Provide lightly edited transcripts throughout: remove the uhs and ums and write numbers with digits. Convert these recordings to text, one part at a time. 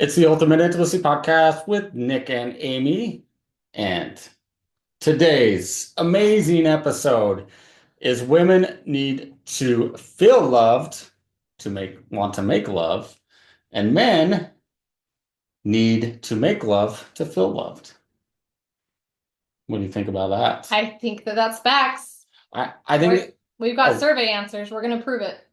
It's the Ultimate Intimacy Podcast with Nick and Amy. And today's amazing episode is women need to feel loved to want to make love, and men need to make love to feel loved. What do you think about that? I think that that's facts. I think We've got oh, survey answers. We're going to prove it.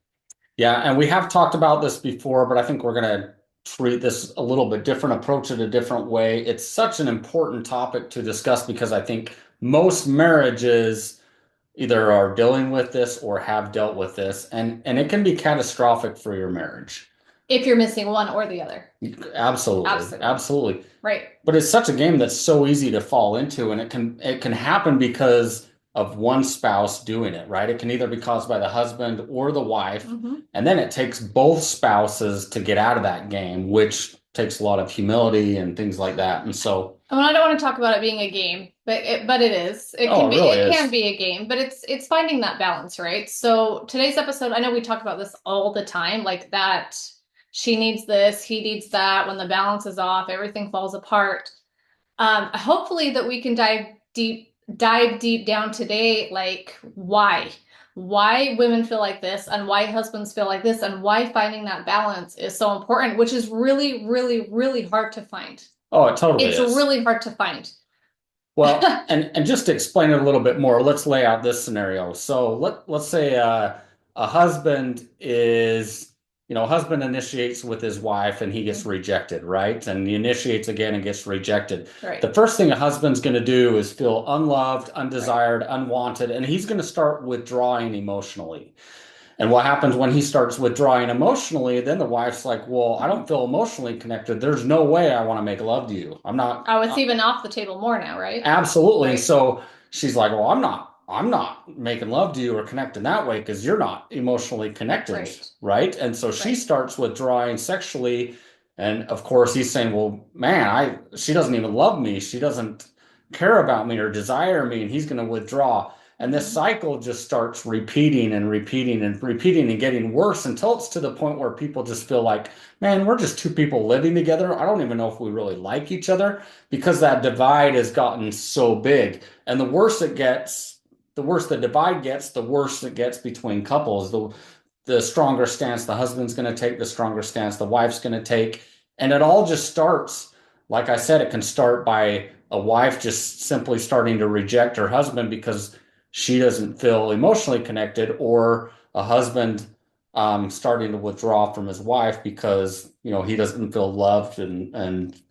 yeah, and we have talked about this before, but I think we're going to treat this a little bit different, approach it a different way. It's such an important topic to discuss because I think most marriages either are dealing with this or have dealt with this, and it can be catastrophic for your marriage. If you're missing one or the other. Absolutely. Absolutely. Absolutely. Right. But it's such a game that's so easy to fall into, and it can happen because of one spouse doing it, right? It can either be caused by the husband or the wife, and then it takes both spouses to get out of that game, which takes a lot of humility and things like that. And so, Well, I don't want to talk about it being a game, but it is. It oh, can it be really it is. can be a game, but it's finding that balance, right? So today's episode, I know we talk about this all the time, like that she needs this, he needs that. When the balance is off, everything falls apart. Hopefully that we can dive deep down today, like why women feel like this and why husbands feel like this and why finding that balance is so important, which is really, really, really hard to find. Oh, it totally It's is. really hard to find. Well, and just to explain it a little bit more, let's lay out this scenario. So let's say a husband is, husband initiates with his wife and he gets rejected, right? And he initiates again and gets rejected. Right. The first thing a husband's going to do is feel unloved, undesired, unwanted, and he's going to start withdrawing emotionally. And what happens when he starts withdrawing emotionally, then the wife's like, well, I don't feel emotionally connected. There's no way I want to make love to you. I'm not. Oh, it's even off the table more now, right? Absolutely. Right. So she's like, well, I'm not making love to you or connecting that way because you're not emotionally connected. Right. And so she starts withdrawing sexually. And of course he's saying, well, man, she doesn't even love me. She doesn't care about me or desire me. And he's going to withdraw. And this cycle just starts repeating and repeating and repeating and getting worse until it's to the point where people just feel like, man, we're just two people living together. I don't even know if we really like each other because that divide has gotten so big. And the worse it gets, the worse the divide gets, the worse it gets between couples. The stronger stance the husband's going to take, the stronger stance the wife's going to take. And it all just starts, like I said, it can start by a wife just simply starting to reject her husband because she doesn't feel emotionally connected, or a husband starting to withdraw from his wife because he doesn't feel loved and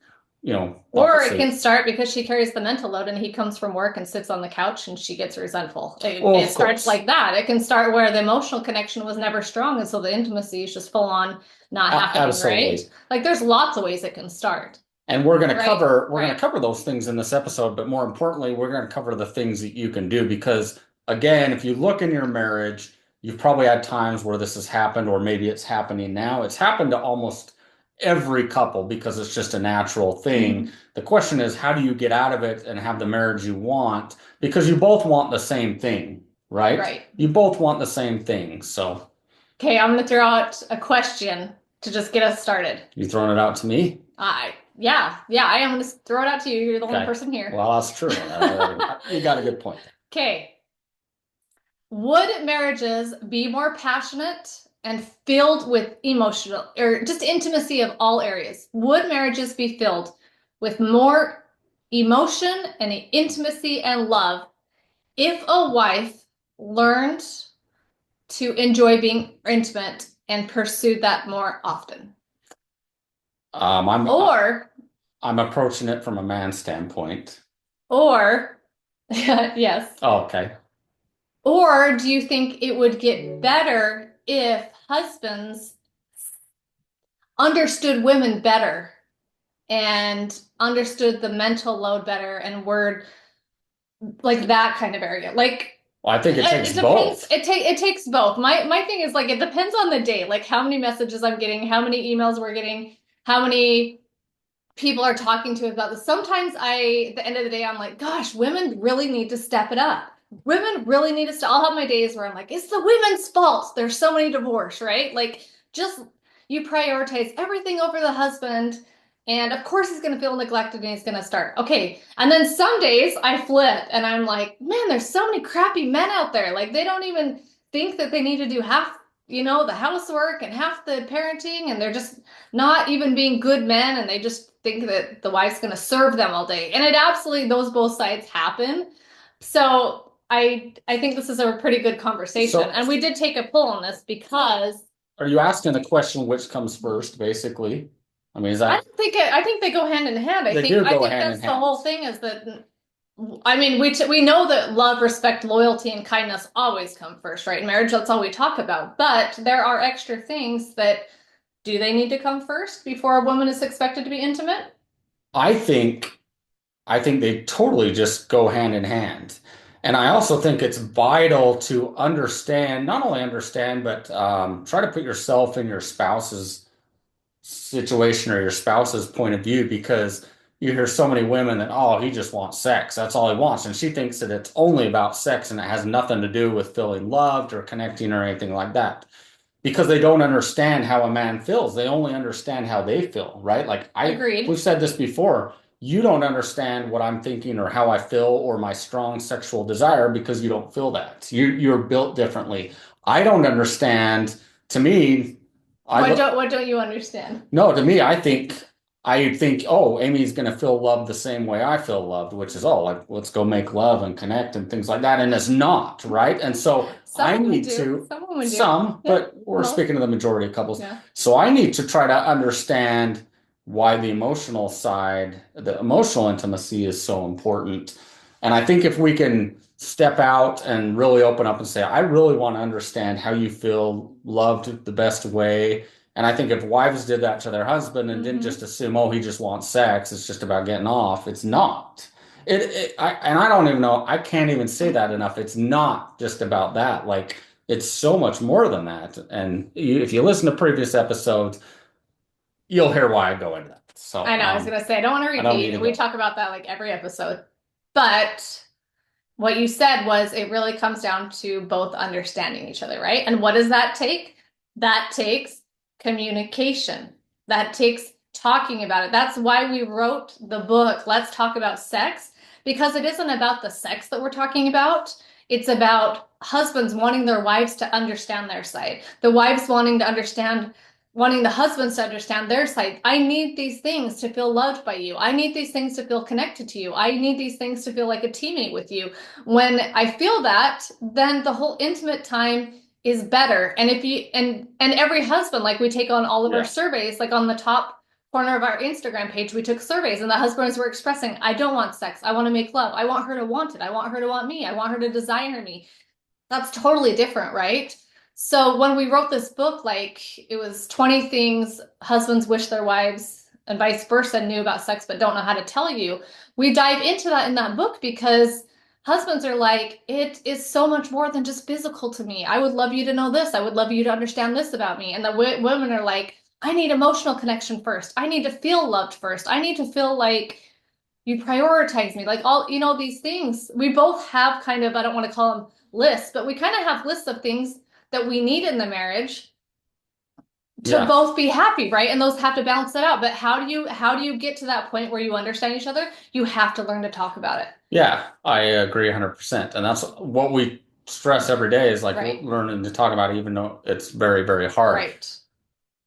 or it can start because she carries the mental load and he comes from work and sits on the couch and she gets resentful. It starts like that. It can start where the emotional connection was never strong, and so the intimacy is just full on not happening. Absolutely. Right? Like there's lots of ways it can start. And we're going to cover those things in this episode, but more importantly, we're going to cover the things that you can do because again, if you look in your marriage, you've probably had times where this has happened, or maybe it's happening now. It's happened to almost every couple because it's just a natural thing. The question is, how do you get out of it and have the marriage you want? Because you both want the same thing, right? Right. You both want the same thing. So, okay, I'm going to throw out a question to just get us started. You throwing it out to me? Yeah, I am going to throw it out to you. You're the only person here. Well, that's true. You got a good point. Okay. Would marriages be more passionate and filled with emotional or just intimacy of all areas? Would marriages be filled with more emotion and intimacy and love if a wife learned to enjoy being intimate and pursued that more often? I'm approaching it from a man's standpoint. Yes. Oh, okay. Or do you think it would get better if husbands understood women better and understood the mental load better and were like that kind of area? Like, well, I think it takes both. It takes both. My thing is like it depends on the day, like how many messages I'm getting, how many emails we're getting, how many people are talking to about this. Sometimes at the end of the day, I'm like, gosh, women really need to step it up. Women really need to I'll have my days where I'm like, it's the women's fault. There's so many divorce, right? Like just you prioritize everything over the husband And of course he's going to feel neglected and he's going to start. Okay. And then some days I flip and I'm like, man, there's so many crappy men out there. Like they don't even think that they need to do half, the housework and half the parenting. And they're just not even being good men. And they just think that the wife's going to serve them all day. And it absolutely, those both sides happen. So I think this is a pretty good conversation. So- and we did take a poll on this because Are you asking the question which comes first, basically? I mean, is I that don't think I think they go hand in hand. They do I go think hand that's in the hand. whole thing is that I mean we know that love, respect, loyalty, and kindness always come first, right? In marriage, that's all we talk about. But there are extra things that do they need to come first before a woman is expected to be intimate? I think they totally just go hand in hand. And I also think it's vital to understand, not only understand, but try to put yourself in your spouse's situation or your spouse's point of view, because you hear so many women that, oh, he just wants sex. That's all he wants. And she thinks that it's only about sex and it has nothing to do with feeling loved or connecting or anything like that, because they don't understand how a man feels. They only understand how they feel, right? Like Agreed. we've said this before. You don't understand what I'm thinking or how I feel or my strong sexual desire because you don't feel that. You're built differently. I don't understand. To me, What don't you understand? no, to me, I think, oh, Amy's gonna feel loved the same way I feel loved, which is, oh, like, let's go make love and connect and things like that. And it's not, right? And so I Some would need do. to, Some women do. some, Yeah. but we're Most. speaking of the majority of couples. Yeah. So I need to try to understand why the emotional side, the emotional intimacy is so important. And I think if we can step out and really open up and say, I really want to understand how you feel loved the best way. And I think if wives did that to their husband and didn't just assume, oh, he just wants sex, it's just about getting off. It's not. And I don't even know, I can't even say that enough. It's not just about that. Like, it's so much more than that. And if you listen to previous episodes, you'll hear why I go into that. So I know, I was gonna say, I don't want to I don't need repeat. to We go. talk about that like every episode. But what you said was it really comes down to both understanding each other, right? And what does that take? That takes communication. That takes talking about it. That's why we wrote the book, Let's Talk About Sex, because it isn't about the sex that we're talking about. It's about husbands wanting their wives to understand their side, the wives wanting the husbands to understand their side. I need these things to feel loved by you. I need these things to feel connected to you. I need these things to feel like a teammate with you. When I feel that, then the whole intimate time is better. And if you and every husband, like we take on all of our surveys, like on the top corner of our Instagram page, we took surveys and the husbands were expressing, I don't want sex. I want to make love. I want her to want it. I want her to want me. I want her to desire me. That's totally different, right? So when we wrote this book, like it was 20 things husbands wish their wives and vice versa knew about sex but don't know how to tell you. We dive into that in that book because husbands are like, it is so much more than just physical to me. I would love you to know this. I would love you to understand this about me. And the women are like, I need emotional connection first. I need to feel loved first. I need to feel like you prioritize me. Like all, these things. We both have kind of, I don't want to call them lists, but we kind of have lists of things that we need in the marriage to both be happy, right? And those have to balance it out. But how do you get to that point where you understand each other? You have to learn to talk about it. Yeah, I agree 100%. And that's what we stress every day is like learning to talk about it, even though it's very, very hard. Right.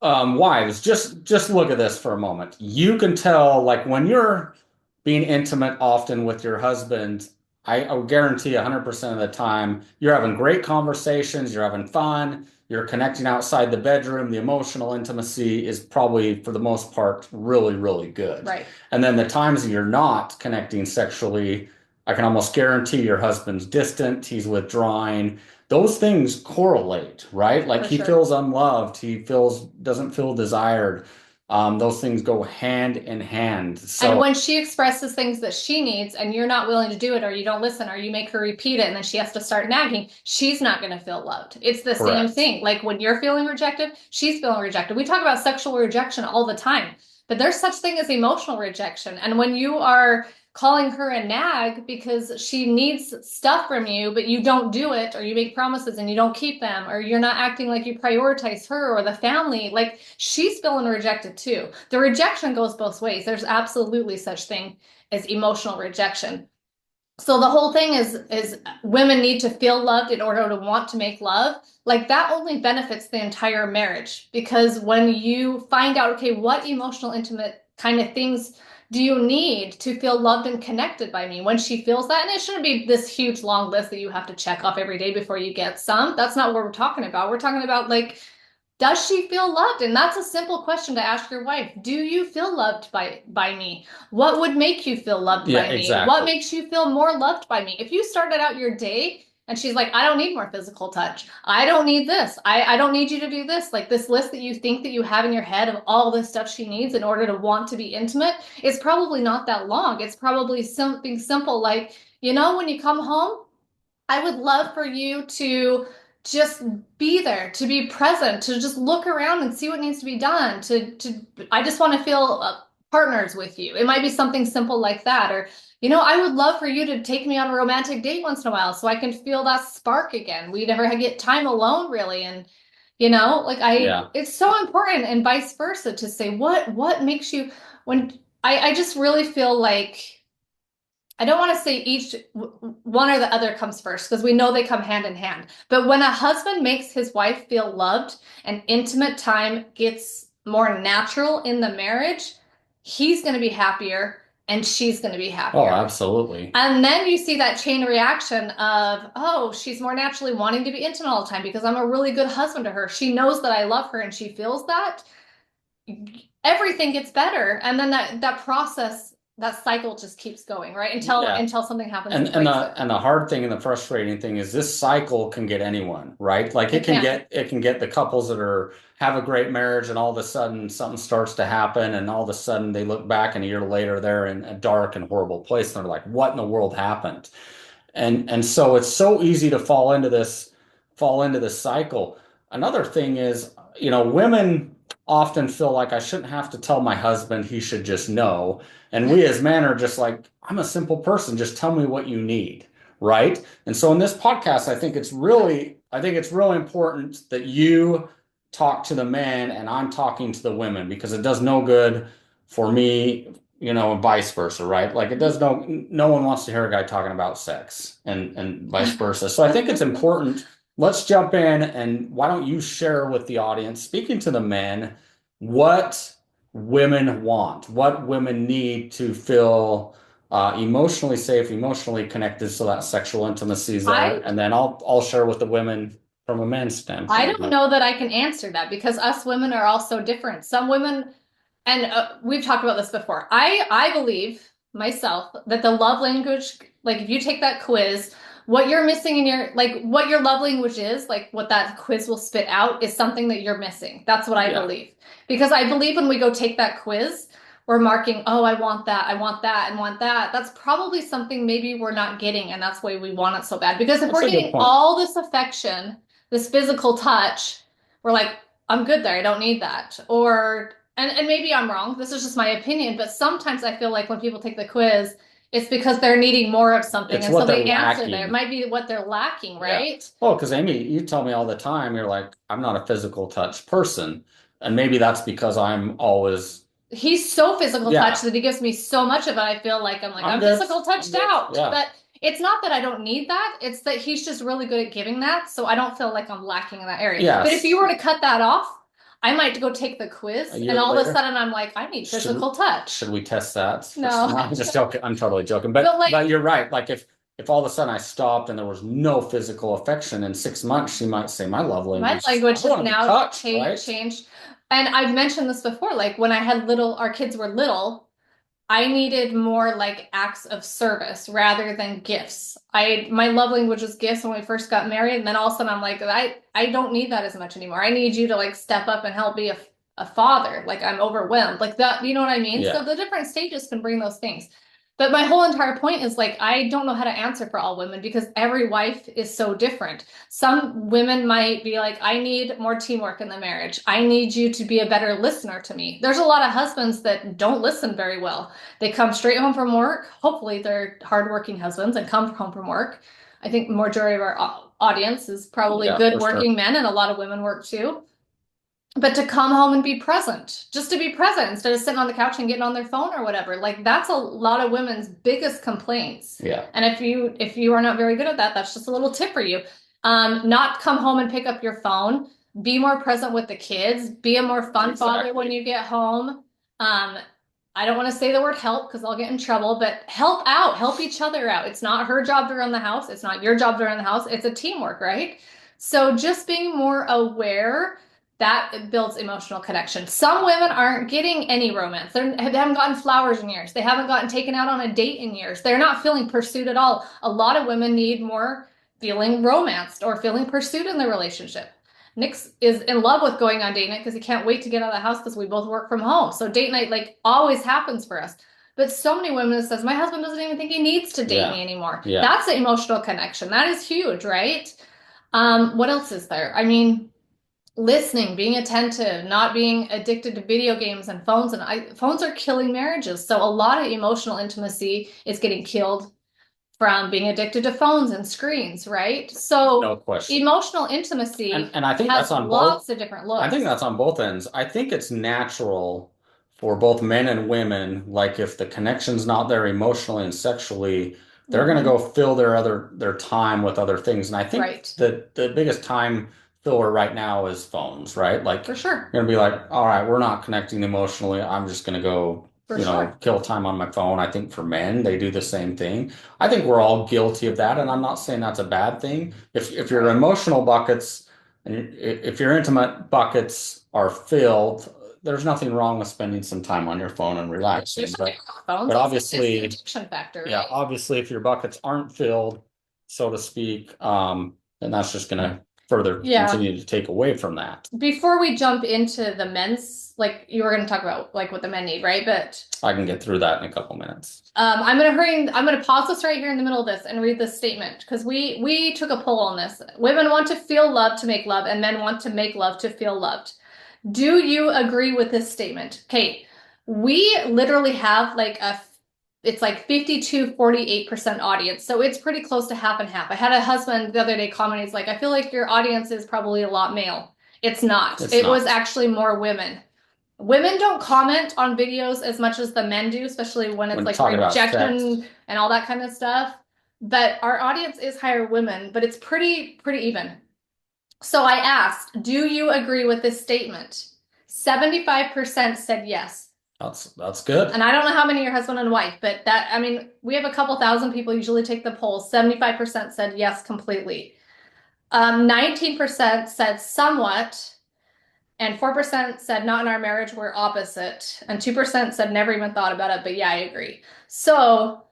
Wives, just look at this for a moment. You can tell, like, when you're being intimate often with your husband, I guarantee 100% of the time you're having great conversations, you're having fun, you're connecting outside the bedroom. The emotional intimacy is probably, for the most part, really, really good. Right. And then the times that you're not connecting sexually, I can almost guarantee your husband's distant, he's withdrawing. Those things correlate, right? Like he feels unloved, doesn't feel desired. Those things go hand in hand. So, and when she expresses things that she needs and you're not willing to do it or you don't listen or you make her repeat it and then she has to start nagging, she's not going to feel loved. It's the same thing. Like when you're feeling rejected, she's feeling rejected. We talk about sexual rejection all the time. but there's such thing as emotional rejection. And when you are calling her a nag because she needs stuff from you, but you don't do it, or you make promises and you don't keep them, or you're not acting like you prioritize her or the family, like she's feeling rejected too. The rejection goes both ways. There's absolutely such thing as emotional rejection. So the whole thing is women need to feel loved in order to want to make love. Like that only benefits the entire marriage, because when you find out, okay, what emotional, intimate kind of things do you need to feel loved and connected by me? When she feels that, and it shouldn't be this huge long list that you have to check off every day before you get some. That's not what we're talking about. We're talking about like, does she feel loved? And that's a simple question to ask your wife. Do you feel loved by me? What would make you feel loved Yeah, by me? exactly. What makes you feel more loved by me? If you started out your day and she's like, I don't need more physical touch. I don't need this. I don't need you to do this. Like this list that you think that you have in your head of all the stuff she needs in order to want to be intimate is probably not that long. It's probably something simple like, when you come home, I would love for you to just be there, to be present, to just look around and see what needs to be done. I just want to feel partners with you. It might be something simple like that. Or, I would love for you to take me on a romantic date once in a while so I can feel that spark again. We never get time alone really. And, Yeah. it's so important, and vice versa, to say, what makes you, when I just really feel like, I don't want to say each one or the other comes first, because we know they come hand in hand. But when a husband makes his wife feel loved and intimate time gets more natural in the marriage, he's going to be happier and she's going to be Oh, happier. absolutely. And then you see that chain reaction of, oh, she's more naturally wanting to be intimate all the time because I'm a really good husband to her. She knows that I love her and she feels that. Everything gets better. And then that process, that cycle just keeps going, right? Until Yeah. until something happens And that and breaks the it. and the hard thing and the frustrating thing is this cycle can get anyone, right? Like It can. it can get the couples that are have a great marriage and all of a sudden something starts to happen and all of a sudden they look back and a year later they're in a dark and horrible place and they're like, what in the world happened? And so it's so easy to fall into this cycle. Another thing is, women often feel like I shouldn't have to tell my husband, he should just know. And we as men are just like, I'm a simple person, just tell me what you need, right? And so in this podcast, I think it's really important that you talk to the men and I'm talking to the women because it does no good for me, and vice versa, right? Like it does no one wants to hear a guy talking about sex and vice versa. So I think it's important. Let's jump in and why don't you share with the audience, speaking to the men, what women want, what women need to feel emotionally safe, emotionally connected, so that sexual intimacy is there. And then I'll share with the women from a man's I standpoint. don't know that I can answer that, because us women are all so different. Some women, and we've talked about this before. I believe myself that the love language, like if you take that quiz, what you're missing in your, like what your love language is, like what that quiz will spit out is something that you're missing. That's what I Yeah. believe. Because I believe when we go take that quiz, we're marking, oh, I want that, and want that. That's probably something maybe we're not getting, and that's why we want it so bad. Because if That's we're a good getting point. all this affection, this physical touch, we're like, I'm good there. I don't need that. Or, and maybe I'm wrong. This is just my opinion, but sometimes I feel like when people take the quiz, it's because they're needing more of something. It's And so what they're they answer there. It lacking. might be what they're lacking, Yeah. right? Oh, because Amy, you tell me all the time, you're like, I'm not a physical touch person. And maybe that's because I'm always, He's so physical touch yeah, that he gives me so much of it. I feel like I'm I'm good. physical I'm touched good. out. Yeah. But it's not that I don't need that. It's that he's just really good at giving that. So I don't feel like I'm lacking in that area. But if Yes. you were to cut that off, I might go take the A quiz and year all of a later, sudden I'm like, I need should physical touch. should we test that? No, No. I'm just joking. I'm totally joking. But But like, you're right. Like if all of a sudden I stopped and there was no physical affection in 6 months, she might say my love my language is I language has want to be now touched, right? changed. And I've mentioned this before, like when I had our kids were little, I needed more like acts of service rather than gifts. My love language was gifts when we first got married, and then all of a sudden I'm like, I don't need that as much anymore. I need you to like step up and help be a father. Like I'm overwhelmed. Like that, you know what I mean? So Yeah. the different stages can bring those things. But my whole entire point is like, I don't know how to answer for all women because every wife is so different. Some women might be like, I need more teamwork in the marriage. I need you to be a better listener to me. There's a lot of husbands that don't listen very well. They come straight home from work. Hopefully they're hardworking husbands and come home from work. I think the majority of our audience is probably Yeah, good for sure. working men, and a lot of women work too. But to come home and be present, just to be present instead of sitting on the couch and getting on their phone or whatever. Like that's a lot of women's biggest complaints. Yeah. And if you are not very good at that, that's just a little tip for you. Not come home and pick up your phone. Be more present with the kids. Be a more fun father when you get home. I don't want to say the word help because I'll get in trouble, but help out, help each other out. It's not her job to run the house. It's not your job to run the house. It's a teamwork, right? So just being more aware that builds emotional connection. Some women aren't getting any romance. They haven't gotten flowers in years. They haven't gotten taken out on a date in years. They're not feeling pursued at all. A lot of women need more feeling romanced or feeling pursued in their relationship. Nick is in love with going on date night because he can't wait to get out of the house because we both work from home. So date night like always happens for us. But so many women that says my husband doesn't even think he needs to date me anymore. Yeah. That's an emotional connection. That is huge, right? What else is there? I mean, listening, being attentive, not being addicted to video games and phones. And phones are killing marriages. So a lot of emotional intimacy is getting killed from being addicted to phones and screens, right? So No question. emotional intimacy and I think has that's on lots both. of different looks. I think that's on both ends. I think it's natural for both men and women. Like if the connection's not there emotionally and sexually, they're going to go fill their time with other things. And I think Right. the biggest time filler right now is phones, right? Like For sure. you're gonna be like, all right, we're not connecting emotionally. I'm just gonna go, For you know, sure. kill time on my phone. I think for men, they do the same thing. I think we're all guilty of that, and I'm not saying that's a bad thing. If your emotional buckets and if your intimate buckets are filled, there's nothing wrong with spending some time on your phone and relaxing. But obviously, it's the addiction factor, yeah, right? obviously, if your buckets aren't filled, so to speak, then that's just gonna further continue to take away from that. Before we jump into the men's, like you were going to talk about like what the men need, right? But I can get through that in a couple minutes. I'm going to pause this right here in the middle of this and read this statement because we took a poll on this. Women want to feel love to make love, and men want to make love to feel loved. Do you agree with this statement? Okay, we literally have it's like 52-48% audience. So it's pretty close to half and half. I had a husband the other day comment, he's like, I feel like your audience is probably a lot male. It's not. It was actually more women. Women don't comment on videos as much as the men do, especially when it's like rejection and all that kind of stuff. But our audience is higher women, but it's pretty even. So I asked, do you agree with this statement? 75% said yes. That's good. And I don't know how many are husband and wife, but that, I mean, we have a couple thousand people usually take the poll. 75% said yes completely. 19% said somewhat, and 4% said not in our marriage, we're opposite. And 2% said never even thought about it, but yeah, I agree. So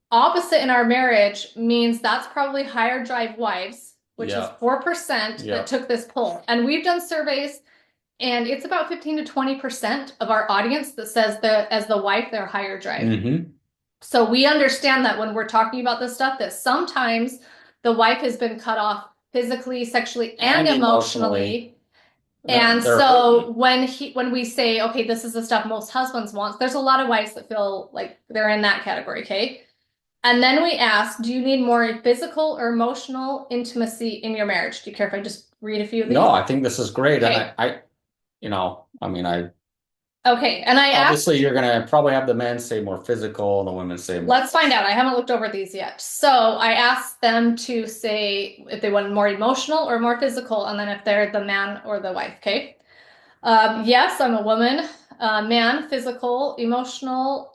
opposite in our marriage means that's probably higher drive wives, which is 4% that took this poll. And we've done surveys, and it's about 15 to 20% of our audience that says that as the wife, they're higher drive. So we understand that when we're talking about this stuff, that sometimes the wife has been cut off physically, sexually, and emotionally. And so when we say, okay, this is the stuff most husbands want, there's a lot of wives that feel like they're in that category, okay? And then we ask, do you need more physical or emotional intimacy in your marriage? Do you care if I just read a few of these? No, I think this is great. Okay. And Okay, and I obviously you're gonna probably have the men say more physical and the women say more. Let's find out. I haven't looked over these yet. So I asked them to say if they wanted more emotional or more physical, and then if they're the man or the wife, okay? Yes, I'm a woman. Man, physical, emotional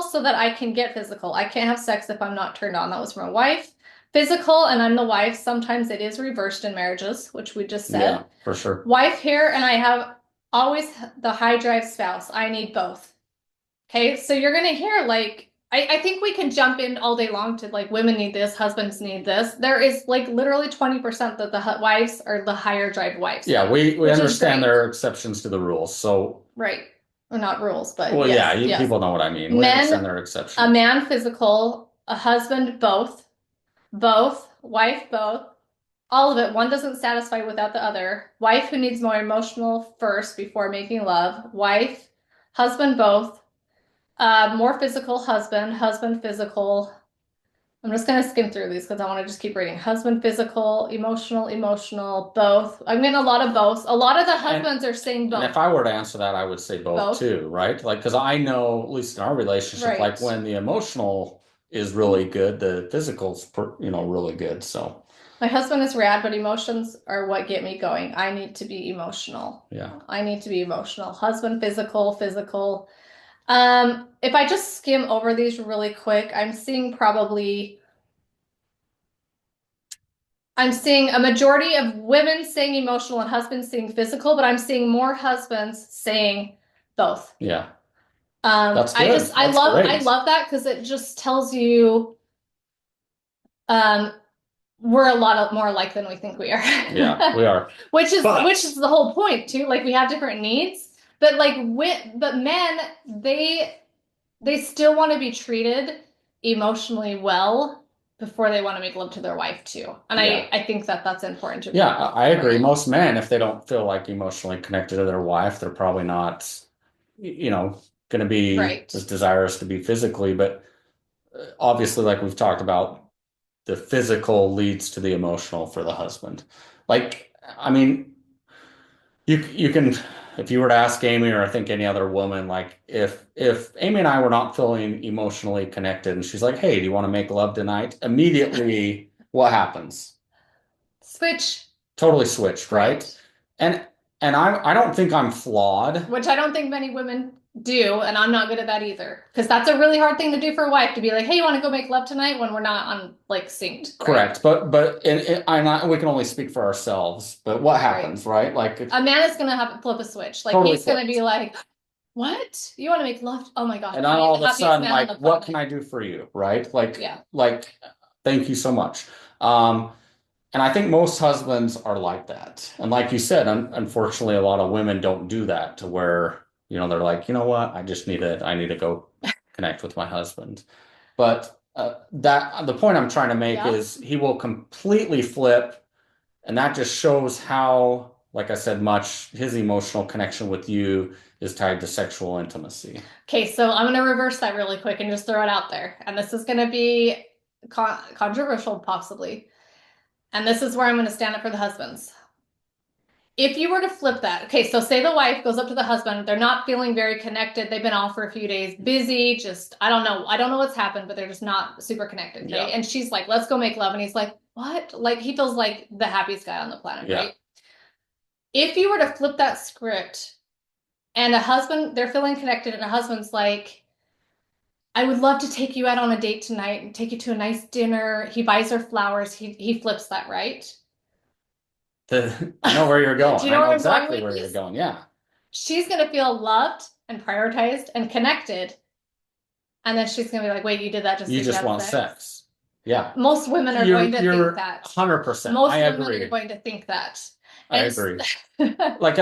so that I can get physical. I can't have sex if I'm not turned on. That was from a wife. Physical, and I'm the wife. Sometimes it is reversed in marriages, which we just said. Yeah, for sure. Wife here, and I have always the high drive spouse. I need both. Okay, so you're gonna hear like I think we can jump in all day long to like women need this, husbands need this. There is like literally 20% that the wives are the higher drive wives. Yeah, we understand there are exceptions to the rules. So right. or not rules, but Well, yeah, yes, yes. people know what I mean. We understand Men, there are a exceptions. man physical, a husband both, wife both, all of it. One doesn't satisfy without the other. Wife who needs more emotional first before making love. Wife, husband both, more physical husband, husband physical. I'm just gonna skim through these because I want to just keep reading. Husband physical, emotional, both. I'm getting a lot of both. A lot of the And husbands are saying and both. if I were to answer that, I would say both Both. too, right? Like, because I know, at least in our relationship, like Right. when the emotional is really good, the physical's, really good. So, My husband is rad, but emotions are what get me going. I need to be emotional. yeah. I need to be emotional. Husband physical. If I just skim over these really quick, I'm seeing a majority of women saying emotional and husbands saying physical, but I'm seeing more husbands saying both. Yeah. That's good. I That's love great. that because it just tells you um we're a lot more alike than we think we are. Yeah, we are. Which But is the whole point too. Like we have different needs, but but men they still want to be treated emotionally well before they want to make love to their wife too. And yeah. I think that that's important to Yeah, I point agree. out. Most men, if they don't feel like emotionally connected to their wife, they're probably not, going to be Right. as desirous to be physically. But obviously, like we've talked about, the physical leads to the emotional for the husband. Like, I mean, you can, if you were to ask Amy or I think any other woman, like if Amy and I were not feeling emotionally connected, and she's like, "Hey, do you want to make love tonight?" Immediately, what happens? Switch. Totally switched, right? Right. And I don't think I'm flawed. Which I don't think many women do, and I'm not good at that either. Because that's a really hard thing to do for a wife to be like, "Hey, you want to go make love tonight?" when we're not on like synced, right? Correct. But we can only speak for ourselves. But what Right. happens, right? Like A man is gonna have to flip a switch. Like totally he's gonna flipped. be like, "What? You want to make love? Oh my gosh, And then I am all the of a happiest sudden, man on like, the what can planet." I do for you? Right? Like, Yeah. thank you so much. Um, and I think most husbands are like that. And like you said, unfortunately, a lot of women don't do that to where, they're like, you know what? I need to go connect with my husband. But that the point I'm trying to make Yeah. is he will completely flip, and that just shows how, like I said, much his emotional connection with you is tied to sexual intimacy. Okay, so I'm gonna reverse that really quick and just throw it out there. And this is gonna be controversial, possibly. And this is where I'm gonna stand up for the husbands. If you were to flip that, okay, so say the wife goes up to the husband, they're not feeling very connected, they've been off for a few days, busy, just I don't know what's happened, but they're just not super connected, okay? Yeah, And she's like, let's go make love. And he's like, what? Like he feels like the happiest guy on the planet, yeah. right? If you were to flip that script and a husband, they're feeling connected, and a husband's like, I would love to take you out on a date tonight and take you to a nice dinner. He buys her flowers, he flips that, right? I know where you're Do going. you I know know where I'm going exactly with where you're this? going. Yeah. She's gonna feel loved and prioritized and connected. And then she's gonna be like, wait, you did that just You so you could just have want sex? sex. Yeah. Most women are going to think You're that. 100%. I Most women are agree. going to think that. I And agree. Like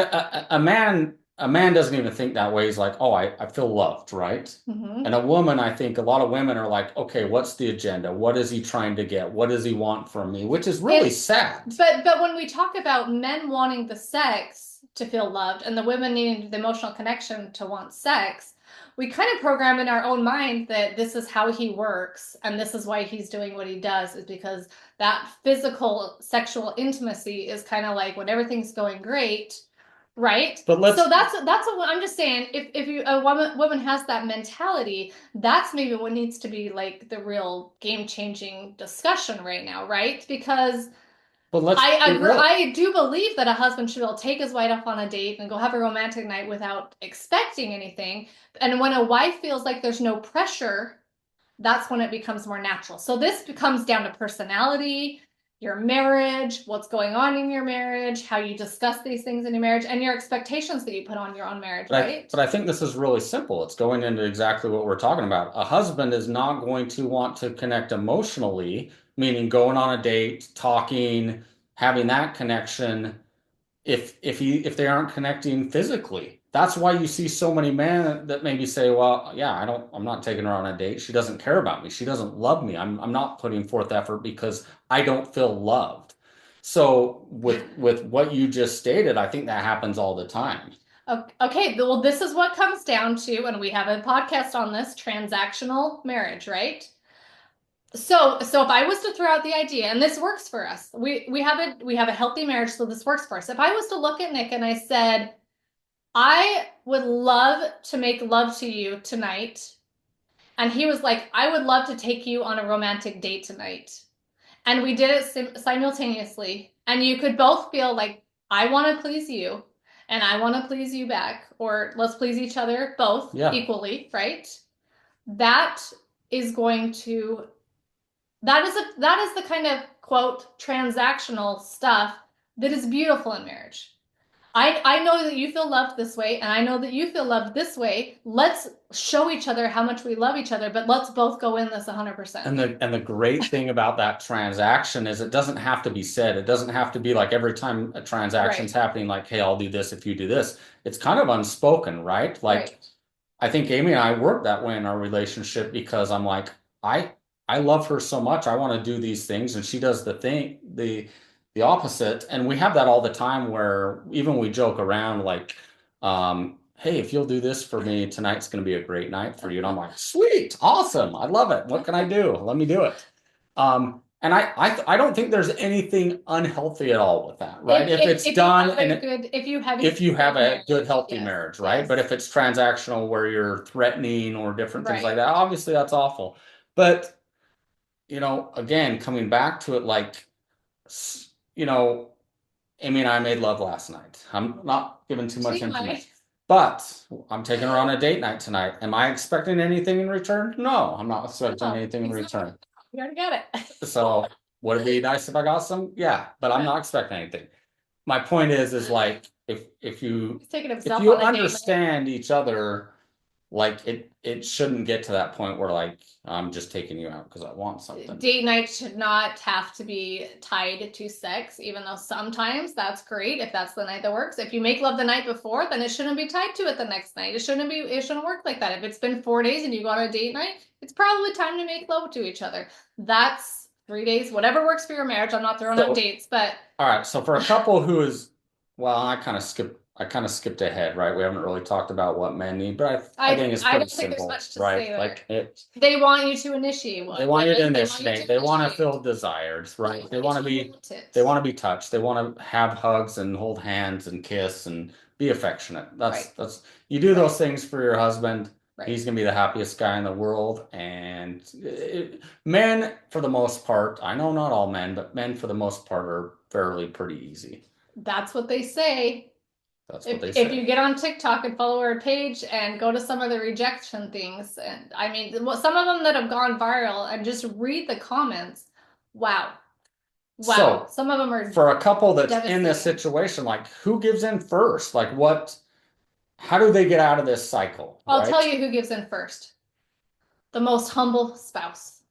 a man doesn't even think that way. He's like, oh, I feel loved, right? Mhm. And a woman, I think a lot of women are like, okay, what's the agenda? What is he trying to get? What does he want from me? Which is really It, sad. but when we talk about men wanting the sex to feel loved and the women needing the emotional connection to want sex, we kind of program in our own mind that this is how he works and this is why he's doing what he does, is because that physical sexual intimacy is kind of like when everything's going great, right? But So let's that's what I'm just saying. If you a woman has that mentality, that's maybe what needs to be like the real game changing discussion right now, right? Because but let's I be agree. real. I do believe that a husband should be able to take his wife off on a date and go have a romantic night without expecting anything. And when a wife feels like there's no pressure, that's when it becomes more natural. So this becomes down to personality, your marriage, what's going on in your marriage, how you discuss these things in your marriage, and your expectations that you put on your own marriage, right? But I think this is really simple. It's going into exactly what we're talking about. A husband is not going to want to connect emotionally, meaning going on a date, talking, having that connection if they aren't connecting physically. that's why you see so many men that maybe say, well, yeah, I'm not taking her on a date. She doesn't care about me. She doesn't love me. I'm not putting forth effort because I don't feel loved. So with what you just stated, I think that happens all the time. Okay, well, this is what comes down to, and we have a podcast on this, transactional marriage, right? So if I was to throw out the idea, and this works for us, we have a healthy marriage, so this works for us. If I was to look at Nick and I said, I would love to make love to you tonight, and he was like, I would love to take you on a romantic date tonight, and we did it simultaneously, and you could both feel like, I want to please you, and I want to please you back, or let's please each other both Yeah. equally, right? That is going to that is the kind of quote transactional stuff that is beautiful in marriage. I know that you feel loved this way, and I know that you feel loved this way. Let's show each other how much we love each other, but let's both go in this 100%. And the great thing about that transaction is it doesn't have to be said. It doesn't have to be like every time a transaction's Right. happening, like, hey, I'll do this if you do this. It's kind of unspoken, right? Like Right. I think Amy and I work that way in our relationship because I'm like, I love her so much. I want to do these things, and she does the opposite. And we have that all the time where even we joke around like, hey, if you'll do this for me, tonight's going to be a great night for you. And I'm like, sweet, awesome, I love it. What can I do? Let me do it. And I don't think there's anything unhealthy at all with that, right? If it's done and if you have a good healthy yes, marriage, right? yes. But if it's transactional where you're threatening or different things like Right. that, obviously that's awful. But again, coming back to it, like, you know, Amy and I made love last night. I'm not giving too much TMI. information, but I'm taking her on a date night tonight. Am I expecting anything in return? No, I'm not expecting Oh, anything in exactly. return. You already got it. So would it be nice if I got some? Yeah, but I'm not expecting anything. My point is like He's taking if himself you on a date. understand each other, like it shouldn't get to that point where like I'm just taking you out because I want something. Date night should not have to be tied to sex, even though sometimes that's great if that's the night that works. If you make love the night before, then it shouldn't be tied to it the next night. It shouldn't work like that. If it's been 4 days and you go on a date night, it's probably time to make love to each other. That's 3 days, whatever works for your marriage. I'm not throwing out So dates, but all right, so for a couple who is, well, I kind of skipped ahead, right? We haven't really talked about what men need, but I think it's I pretty don't think there's simple, much to say right? there. Like They want you to initiate they one. want you to They want you initiate, to they want to initiate. feel desired, right? It. They want to be touched, they want to have hugs and hold hands and kiss and be affectionate. Right. That's you do Right. those things for your husband. Right. He's gonna be the happiest guy in the world. And men, for the most part, I know not all men, but men for the most part are fairly pretty easy. That's what they say. That's what they If you say. get on TikTok and follow our page and go to some of the rejection things, and I mean, some of them that have gone viral, and just read the comments. Wow. Wow. So, Some of them are for a couple that's in this devastating. situation, like who gives in first? Like how do they get out of this cycle, I'll tell right? you who gives in first. The most humble spouse.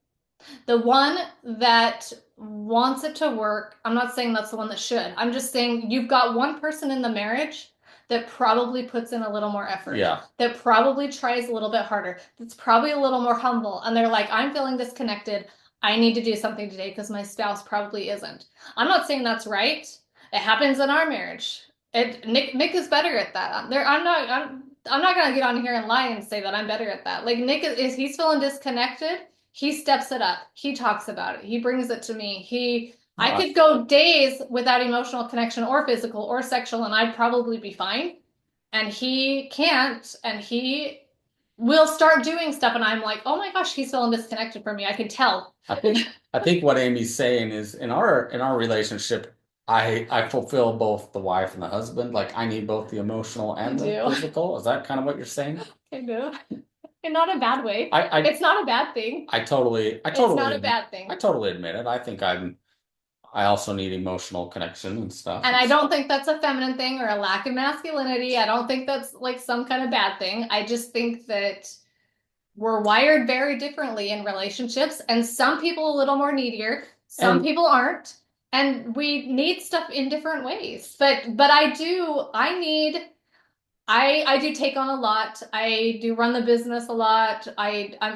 The one that wants it to work. I'm not saying that's the one that should. I'm just saying you've got one person in the marriage that probably puts in a little more effort, Yeah. that probably tries a little bit harder, that's probably a little more humble. And they're like, I'm feeling disconnected. I need to do something today because my spouse probably isn't. I'm not saying that's right. It happens in our marriage. Nick is better at that. I'm not gonna get on here and lie and say that I'm better at that. Like Nick is he's feeling disconnected, he steps it up. He talks about it. He brings it to me. I Uh, could go days without emotional connection or physical or sexual, and I'd probably be fine. And he can't, and he will start doing stuff, and I'm like, oh my gosh, he's feeling disconnected from me. I could tell. I think what Amy's saying is in our relationship, I fulfill both the wife and the husband. Like I need both the emotional I and the do. physical. Is that kind of what you're saying? I do. In not a bad way. I It's not a bad thing. It's not a bad thing. I totally admit it. I think I also need emotional connection and stuff. And I don't think that's a feminine thing or a lack of masculinity. I don't think that's like some kind of bad thing. I just think that we're wired very differently in relationships, and some people a little more needier, some And people aren't, and we need stuff in different ways. But I need I do take on a lot. I do run the business a lot.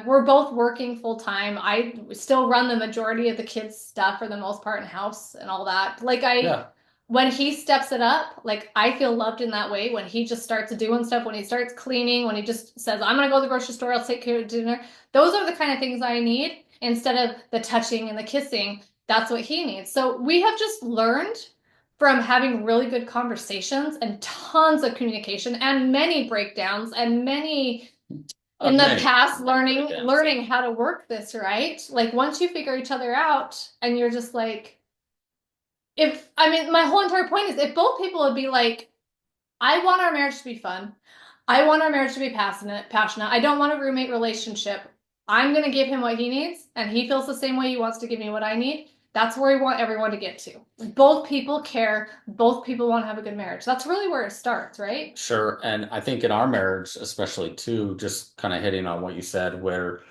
We're both working full time. I still run the majority of the kids' stuff for the most part in house and all that. Yeah. When he steps it up, like I feel loved in that way. When he just starts doing stuff, when he starts cleaning, when he just says, "I'm gonna go to the grocery store. I'll take care of dinner." Those are the kind of things I need instead of the touching and the kissing. That's what he needs. So we have just learned from having really good conversations and tons of communication and many breakdowns and many in the Many past breakdowns. learning how to work this, right? Like once you figure each other out and you're just like, if I mean my whole entire point is if both people would be like, I want our marriage to be fun. I want our marriage to be passionate. I don't want a roommate relationship. I'm going to give him what he needs, and he feels the same way he wants to give me what I need. That's where we want everyone to get to. Both people care. Both people want to have a good marriage. That's really where it starts, right? Sure. And I think in our marriage, especially too, just kind of hitting on what you said, where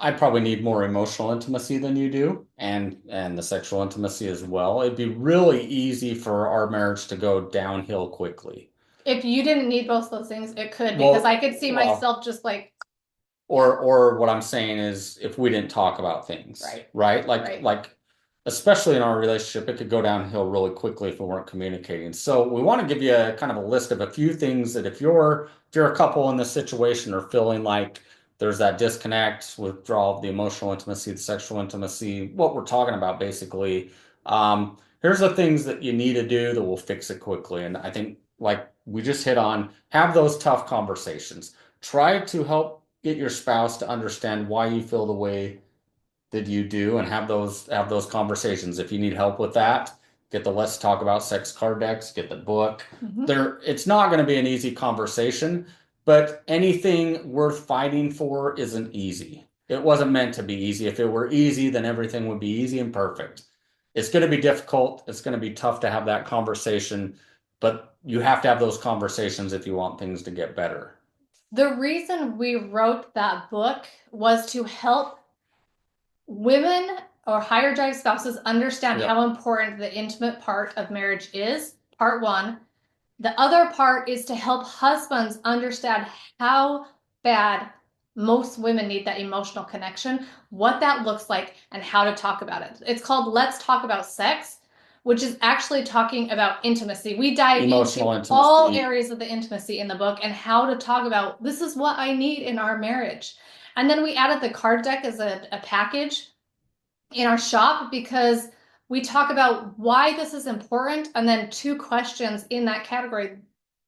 I probably need more emotional intimacy than you do, and the sexual intimacy as well. It'd be really easy for our marriage to go downhill quickly. If you didn't need both those things, it could, because I Well, could see well, myself just like, or what I'm saying is if we didn't talk about things, right, right? right. Like especially in our relationship, it could go downhill really quickly if we weren't communicating. So we want to give you a kind of a list of a few things that if you're a couple in this situation or feeling like there's that disconnect, withdrawal of the emotional intimacy, the sexual intimacy, what we're talking about basically. Here's the things that you need to do that will fix it quickly. And I think like we just hit on, have those tough conversations. Try to help get your spouse to understand why you feel the way that you do and have those conversations. If you need help with that, get the Let's Talk About Sex card decks, get the book. Mm-hmm. It's not going to be an easy conversation, but anything worth fighting for isn't easy. It wasn't meant to be easy. If it were easy, then everything would be easy and perfect. It's going to be difficult. It's going to be tough to have that conversation, but you have to have those conversations if you want things to get better. The reason we wrote that book was to help women or higher drive spouses understand Yep. how important the intimate part of marriage is, part one. The other part is to help husbands understand how bad most women need that emotional connection, what that looks like, and how to talk about it. It's called Let's Talk About Sex, which is actually talking about intimacy. We dive Emotional into intimacy. all areas of the intimacy in the book and how to talk about this is what I need in our marriage. And then we added the card deck as a package in our shop because we talk about why this is important and then two questions in that category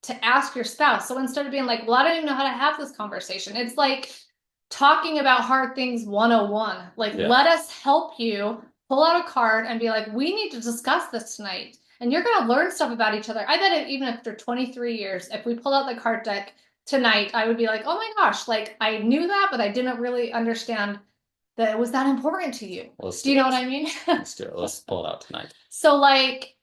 to ask your spouse. So instead of being like, well, I don't even know how to have this conversation, it's like talking about hard things 101. Like, Yeah. let us help you pull out a card and be like, we need to discuss this tonight. And you're going to learn stuff about each other. I bet even after 23 years, if we pulled out the card deck tonight, I would be like, oh my gosh, like I knew that, but I didn't really understand that it was that important to you. Do you know what I mean? Let's do it. Let's pull it out tonight. So like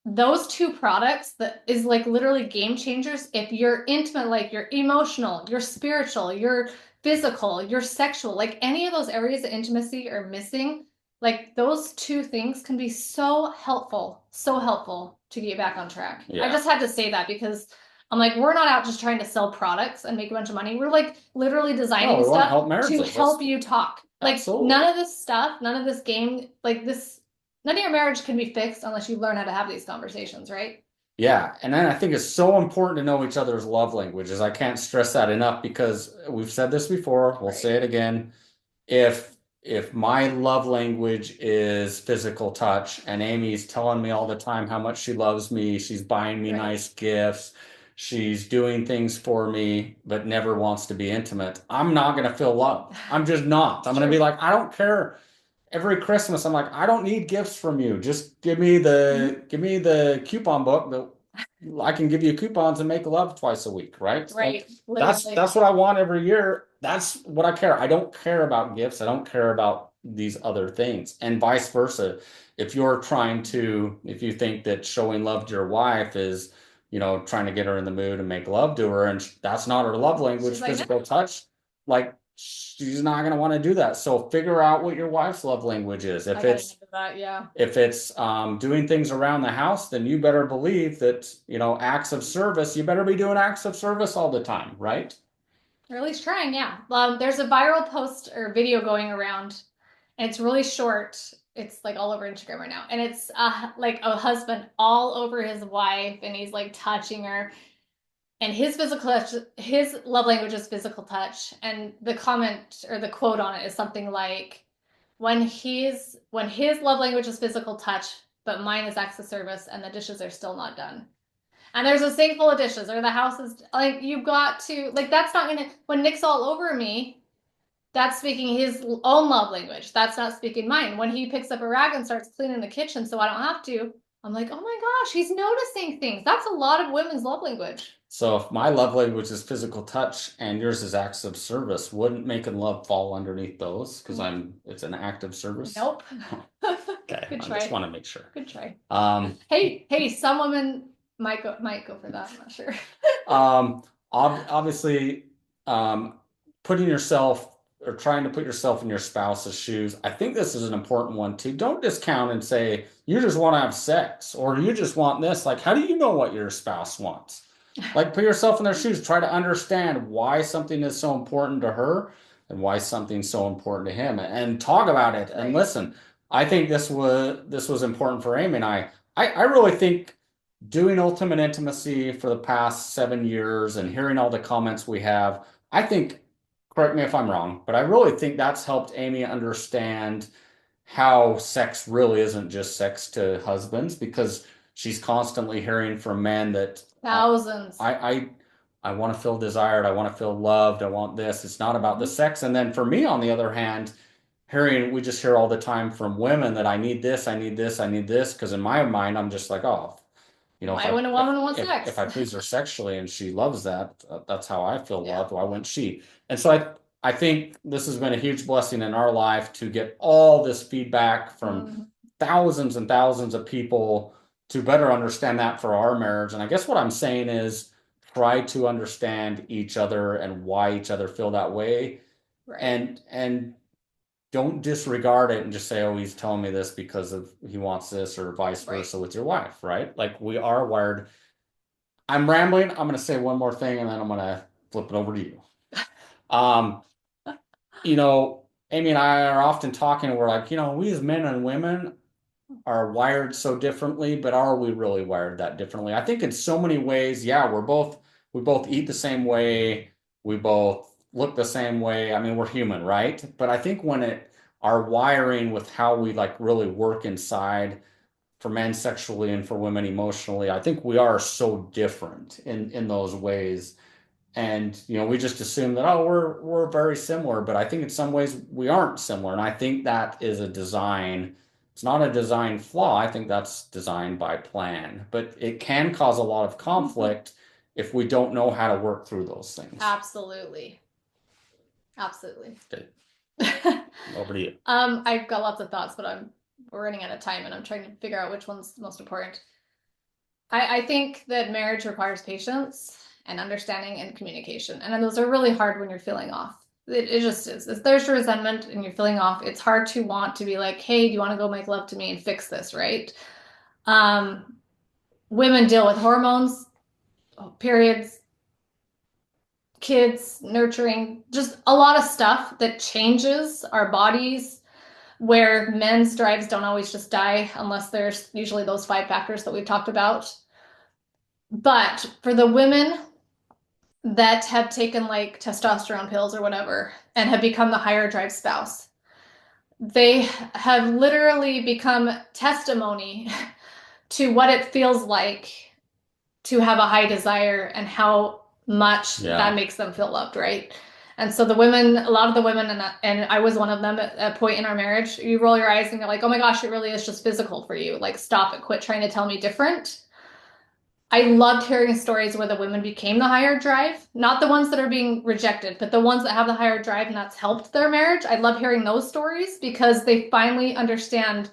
those two products that is like literally game changers. If you're intimate, like you're emotional, you're spiritual, you're physical, you're sexual, like any of those areas of intimacy are missing, like those two things can be so helpful to get you back on track. Yeah. I just had to say that because I'm like, we're not out just trying to sell products and make a bunch of money. We're like literally designing stuff to help you talk. Like Absolutely. none of this stuff, none of this game, like this, none of your marriage can be fixed unless you learn how to have these conversations, right? Yeah. And then I think it's so important to know each other's love languages. I can't stress that enough because we've said this before. We'll say it again. If my love language is physical touch and Amy's telling me all the time how much she loves me, she's buying me nice gifts, she's doing things for me, but never wants to be intimate, I'm not going to feel loved. I'm just not. I'm going to be like, I don't care. Every Christmas, I'm like, I don't need gifts from you. Just give me the coupon book that I can give you coupons and make love twice a week, right? Right. That's what I want every year. That's what I care. I don't care about gifts. I don't care about these other things. And vice versa. If you think that showing love to your wife is, trying to get her in the mood and make love to her, and that's not her love language, She's like, physical touch, like she's not going to want to do that. So figure out what your wife's love language is. I gotta get to that, yeah. If it's doing things around the house, then you better believe that, acts of service, you better be doing acts of service all the time, right? Or at least trying, yeah. There's a viral post or video going around, and it's really short. It's like all over Instagram right now, and it's like a husband all over his wife, and he's like touching her, and his physical touch, his love language is physical touch, and the comment or the quote on it is something like, when his love language is physical touch, but mine is acts of service, and the dishes are still not done. And there's a sink full of dishes, or the house is like, you've got to, like, that's not gonna, when Nick's all over me, that's speaking his own love language. That's not speaking mine. When he picks up a rag and starts cleaning the kitchen so I don't have to, I'm like, oh my gosh, he's noticing things. That's a lot of women's love language. So if my love language is physical touch and yours is acts of service, wouldn't making love fall underneath those? Because it's an act of service. Nope. Okay, Good I try. just want to make sure. Good try. Hey, some women might go for that. I'm not sure. Obviously, putting yourself or trying to put yourself in your spouse's shoes. I think this is an important one too. Don't discount and say you just want to have sex or you just want this. Like, how do you know what your spouse wants? Like, put yourself in their shoes. Try to understand why something is so important to her and why something's so important to him, and talk about it and listen. I think this was important for Amy and I. I really think doing Ultimate Intimacy for the past 7 years and hearing all the comments we have, I think, correct me if I'm wrong, but I really think that's helped Amy understand how sex really isn't just sex to husbands, because she's constantly hearing from men that thousands. I want to feel desired, I want to feel loved, I want this. It's not about the sex. And then for me, on the other hand, we just hear all the time from women that I need this, I need this, I need this. Because in my mind, I'm just like, oh, why wouldn't a woman want sex? If I please her sexually and she loves that, that's how I feel loved. Why wouldn't she? And so I think this has been a huge blessing in our life to get all this feedback from thousands and thousands of people to better understand that for our marriage. And I guess what I'm saying is try to understand each other and why each other feel that way. Right. And don't disregard it and just say, oh, he's telling me this because of he wants this, or vice versa with your wife, right? Like, we are wired. I'm rambling. I'm going to say one more thing and then I'm going to flip it over to you. Amy and I are often talking and we're like, we as men and women are wired so differently, but are we really wired that differently? I think in so many ways, yeah, we both eat the same way. We both look the same way. I mean, we're human, right? But I think our wiring with how we like really work inside, for men sexually and for women emotionally, I think we are so different in those ways. And we just assume that, oh, we're very similar, but I think in some ways we aren't similar. And I think that is a design. It's not a design flaw. I think that's designed by plan, but it can cause a lot of conflict if we don't know how to work through those things. Absolutely. Okay. Over to you. I've got lots of thoughts, but we're running out of time and I'm trying to figure out which one's most important. I think that marriage requires patience and understanding and communication. And those are really hard when you're feeling off. It just is. If there's resentment and you're feeling off, it's hard to want to be like, hey, do you want to go make love to me and fix this, right? Women deal with hormones, periods, kids, nurturing, just a lot of stuff that changes our bodies, where men's drives don't always just die unless there's usually those 5 factors that we've talked about. But for the women that have taken like testosterone pills or whatever and have become the higher drive spouse, they have literally become testimony to what it feels like to have a high desire and how much that makes them feel loved, right? And so a lot of the women, and I was one of them at a point in our marriage, you roll your eyes and you're like, oh my gosh, it really is just physical for you. Like, stop it, quit trying to tell me different. I loved hearing stories where the women became the higher drive, not the ones that are being rejected, but the ones that have the higher drive and that's helped their marriage. I love hearing those stories because they finally understand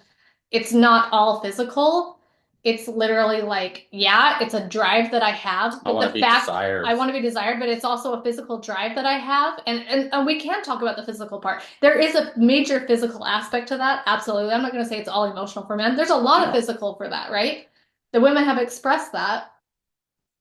it's not all physical it's literally like, yeah, it's a drive that I have, I but want the to be fact desired. I want to be desired, but it's also a physical drive that I have. And we can talk about the physical part. There is a major physical aspect to that. Absolutely. I'm not going to say it's all emotional for men. There's a lot of physical for that, right? The women have expressed that,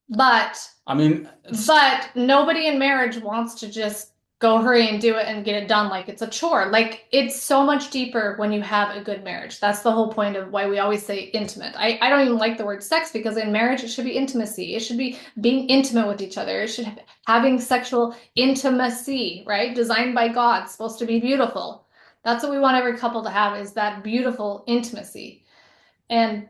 but I mean, but nobody in marriage wants to just go hurry and do it and get it done like it's a chore. Like it's so much deeper when you have a good marriage. That's the whole point of why we always say intimate. I don't even like the word sex because in marriage it should be intimacy. It should be being intimate with each other. It should having sexual intimacy, right? Designed by God, supposed to be beautiful. That's what we want every couple to have is that beautiful intimacy. And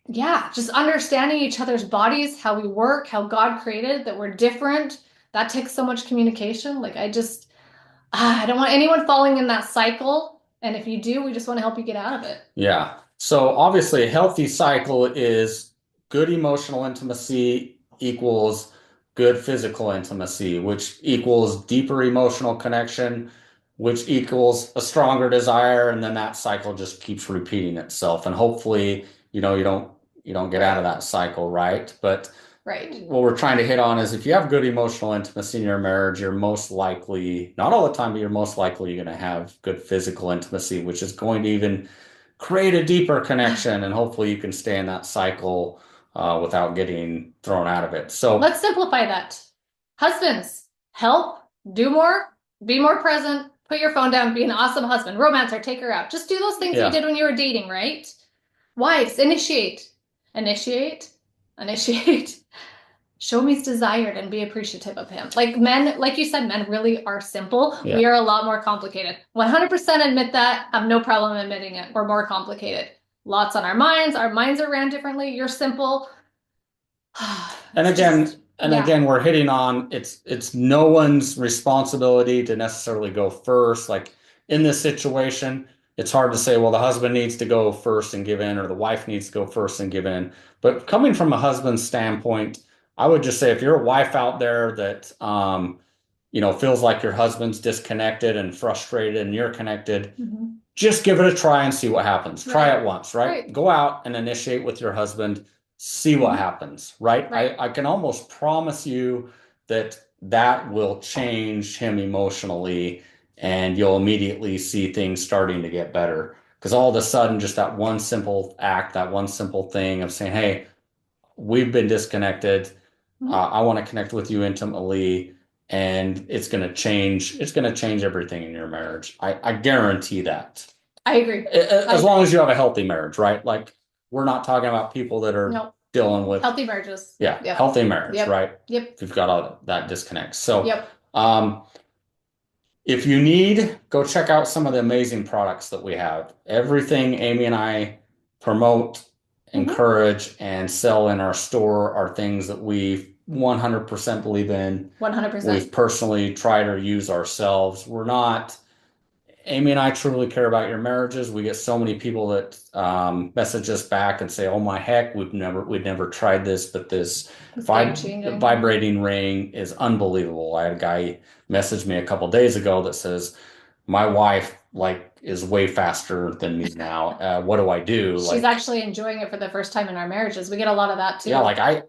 yeah, just understanding each other's bodies, how we work, how God created, that we're different. That takes so much communication. Like I don't want anyone falling in that cycle. And if you do, we just want to help you get out of it. yeah. So obviously a healthy cycle is good emotional intimacy equals good physical intimacy, which equals deeper emotional connection, which equals a stronger desire, and then that cycle just keeps repeating itself. And hopefully, you don't get out of that cycle, right? But Right. what we're trying to hit on is if you have good emotional intimacy in your marriage, you're most likely, not all the time, but you're most likely going to have good physical intimacy, which is going to even create a deeper connection. And hopefully you can stay in that cycle without getting thrown out of it. So let's simplify that. Husbands, help, do more, be more present, put your phone down, be an awesome husband, romance her, take her out. Just do those things you did when you were dating, right? Wives, initiate, initiate, initiate. Show me he's desired and be appreciative of him. Like men, like you said, men really are simple. Yeah. We are a lot more complicated. 100% admit that. Have no problem admitting it. We're more complicated. Lots on our minds. Our minds are ran differently. You're simple. And again, we're hitting on it's no one's responsibility to necessarily go first. Like in this situation, it's hard to say, well, the husband needs to go first and give in, or the wife needs to go first and give in. But coming from a husband's standpoint, I would just say if you're a wife out there that feels like your husband's disconnected and frustrated and you're connected, just give it a try and see what happens. Try it once, right? Go out and initiate with your husband, see what happens, right? I can almost promise you that that will change him emotionally and you'll immediately see things starting to get better. Because all of a sudden, just that one simple act, that one simple thing of saying, hey, we've been disconnected. I want to connect with you intimately, and it's going to change. It's going to change everything in your marriage. I guarantee that. I agree. As long as you have a healthy marriage, right? Like we're not talking about people that are dealing with healthy marriages. Yeah, healthy marriage, right? Yep. If you've got all that disconnect. So, if you need, go check out some of the amazing products that we have. Everything Amy and I promote, encourage, and sell in our store are things that we 100% believe in. 100%. We've personally tried or used ourselves. Amy and I truly care about your marriages. We get so many people that message us back and say, "Oh my heck, we'd never tried this, but this vibrating ring is unbelievable." I had a guy message me a couple days ago that says, "My wife is way faster than me now. What do I do?" She's actually enjoying it for the first time in our marriages. We get a lot of that too. Yeah,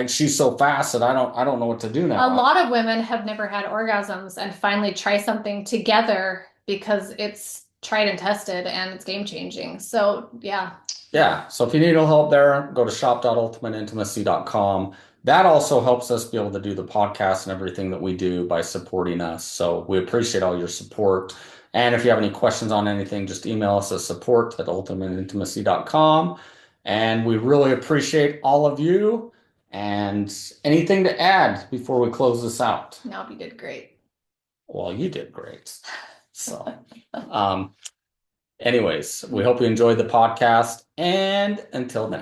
she's so fast that I don't know what to do now. A lot of women have never had orgasms and finally try something together because it's tried and tested and it's game changing. So yeah. Yeah. So if you need a little help there, go to shop.ultimateintimacy.com. That also helps us be able to do the podcast and everything that we do by supporting us. So we appreciate all your support. And if you have any questions on anything, just email us at support@ultimateintimacy.com. And we really appreciate all of you. And anything to add before we close this out? No, you did great. Well, you did great. So, anyways, we hope you enjoyed the podcast, and until next